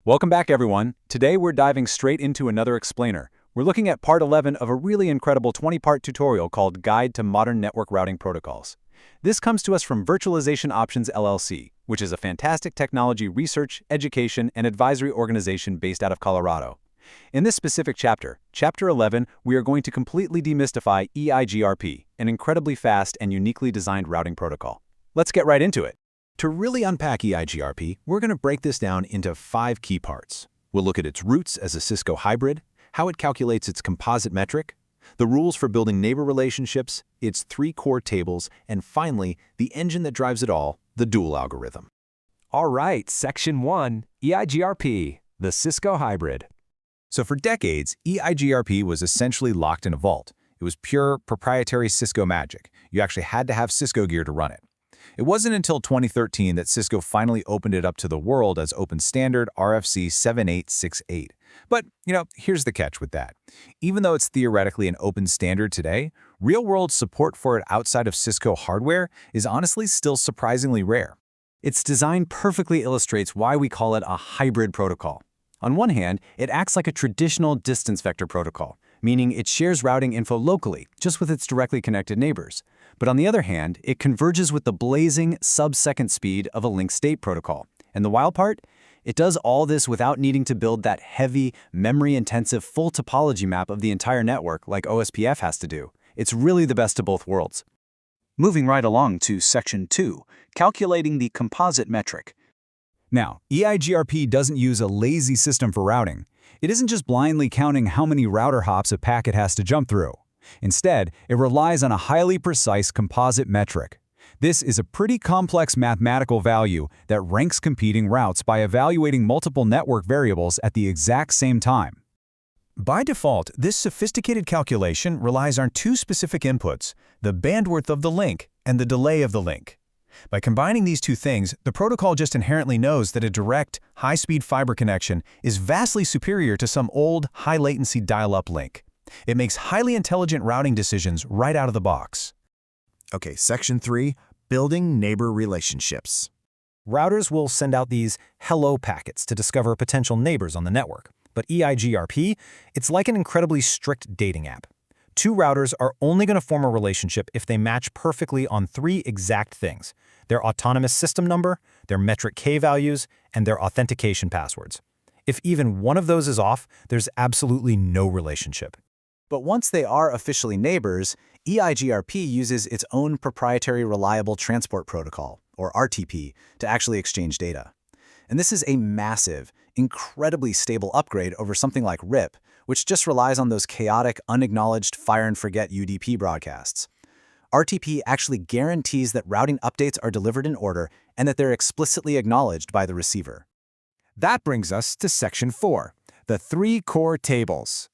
Welcome back, everyone. Today we're diving straight into another explainer. We're looking at part 11 of a really incredible 20-part tutorial called Guide to Modern Network Routing Protocols. This comes to us from Virtualization Options LLC, which is a fantastic technology research, education, and advisory organization based out of Colorado. In this specific chapter, Chapter 11, we are going to completely demystify EIGRP, an incredibly fast and uniquely designed routing protocol. Let's get right into it. To really unpack EIGRP, we're going to break this down into 5 key parts. We'll look at its roots as a Cisco hybrid, how it calculates its composite metric, the rules for building neighbor relationships, its 3 core tables, and finally, the engine that drives it all, the dual algorithm. All right, Section 1, EIGRP, the Cisco hybrid. So for decades, EIGRP was essentially locked in a vault. It was pure proprietary Cisco magic. You actually had to have Cisco gear to run it. It wasn't until 2013 that Cisco finally opened it up to the world as open standard RFC 7868. But, here's the catch with that. Even though it's theoretically an open standard today, real-world support for it outside of Cisco hardware is honestly still surprisingly rare. Its design perfectly illustrates why we call it a hybrid protocol. On one hand, it acts like a traditional distance vector protocol, meaning it shares routing info locally, just with its directly connected neighbors. But on the other hand, it converges with the blazing sub-second speed of a link state protocol. And the wild part? It does all this without needing to build that heavy, memory-intensive full topology map of the entire network like OSPF has to do. It's really the best of both worlds. Moving right along to Section 2, calculating the composite metric. Now, EIGRP doesn't use a lazy system for routing. It isn't just blindly counting how many router hops a packet has to jump through. Instead, it relies on a highly precise composite metric. This is a pretty complex mathematical value that ranks competing routes by evaluating multiple network variables at the exact same time. By default, this sophisticated calculation relies on 2 specific inputs, the bandwidth of the link and the delay of the link. By combining these 2 things, the protocol just inherently knows that a direct, high-speed fiber connection is vastly superior to some old, high-latency dial-up link. It makes highly intelligent routing decisions right out of the box. Okay, Section 3, building neighbor relationships. Routers will send out these hello packets to discover potential neighbors on the network. But EIGRP, it's like an incredibly strict dating app. 2 routers are only going to form a relationship if they match perfectly on 3 exact things: their autonomous system number, their metric K values, and their authentication passwords. If even one of those is off, there's absolutely no relationship. But once they are officially neighbors, EIGRP uses its own proprietary Reliable Transport Protocol, or RTP, to actually exchange data. And this is a massive, incredibly stable upgrade over something like RIP, which just relies on those chaotic, unacknowledged fire-and-forget UDP broadcasts. RTP actually guarantees that routing updates are delivered in order and that they're explicitly acknowledged by the receiver. That brings us to Section 4, the 3 core tables.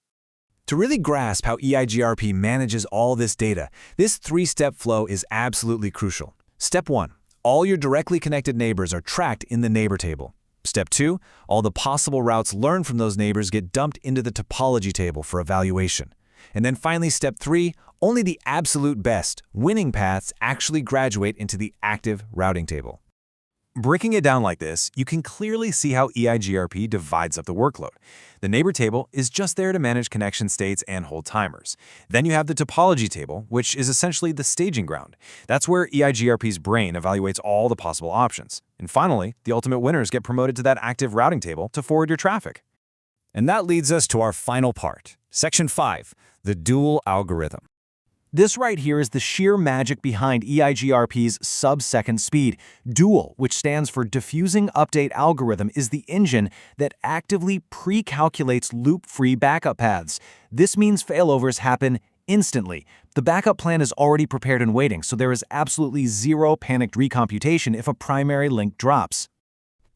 To really grasp how EIGRP manages all this data, this 3-step flow is absolutely crucial. Step 1. All your directly connected neighbors are tracked in the neighbor table. Step 2. All the possible routes learned from those neighbors get dumped into the topology table for evaluation. And then finally, Step 3. Only the absolute best, winning paths actually graduate into the active routing table. Breaking it down like this, you can clearly see how EIGRP divides up the workload. The neighbor table is just there to manage connection states and hold timers. Then you have the topology table, which is essentially the staging ground. That's where EIGRP's brain evaluates all the possible options. And finally, the ultimate winners get promoted to that active routing table to forward your traffic. And that leads us to our final part, Section 5, the dual algorithm. This right here is the sheer magic behind EIGRP's sub-second speed. Dual, which stands for Diffusing Update Algorithm, is the engine that actively pre-calculates loop-free backup paths. This means failovers happen instantly. The backup plan is already prepared and waiting, so there is absolutely zero panicked recomputation if a primary link drops.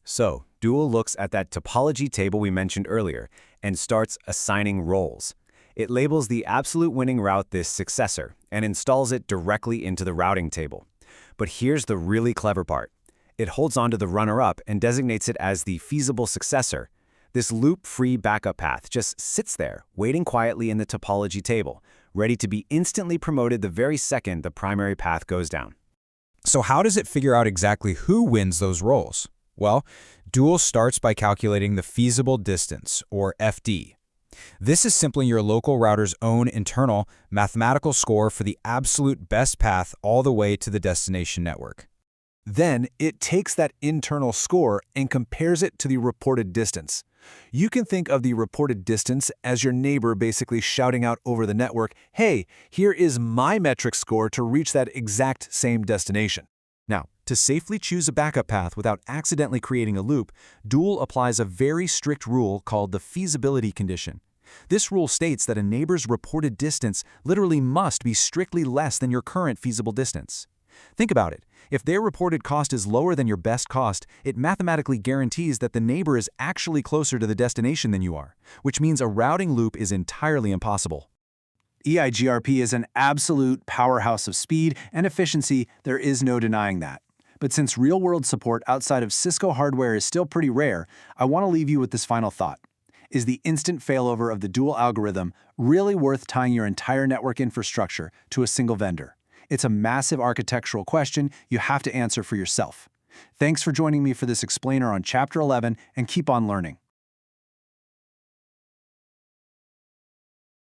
So, Dual looks at that topology table we mentioned earlier and starts assigning roles. It labels the absolute winning route this successor and installs it directly into the routing table. But here's the really clever part. It holds onto the runner-up and designates it as the feasible successor. This loop-free backup path just sits there, waiting quietly in the topology table, ready to be instantly promoted the very second the primary path goes down. So how does it figure out exactly who wins those roles? Well, Dual starts by calculating the feasible distance, or FD. This is simply your local router's own internal mathematical score for the absolute best path all the way to the destination network. Then, it takes that internal score and compares it to the reported distance. You can think of the reported distance as your neighbor basically shouting out over the network, "Hey, here is my metric score to reach that exact same destination." Now, to safely choose a backup path without accidentally creating a loop, Dual applies a very strict rule called the feasibility condition. This rule states that a neighbor's reported distance literally must be strictly less than your current feasible distance. Think about it. If their reported cost is lower than your best cost, it mathematically guarantees that the neighbor is actually closer to the destination than you are, which means a routing loop is entirely impossible. EIGRP is an absolute powerhouse of speed and efficiency, there is no denying that. But since real-world support outside of Cisco hardware is still pretty rare, I want to leave you with this final thought. Is the instant failover of the Dual algorithm really worth tying your entire network infrastructure to a single vendor? It's a massive architectural question you have to answer for yourself. Thanks for joining me for this explainer on Chapter 11, and keep on learning.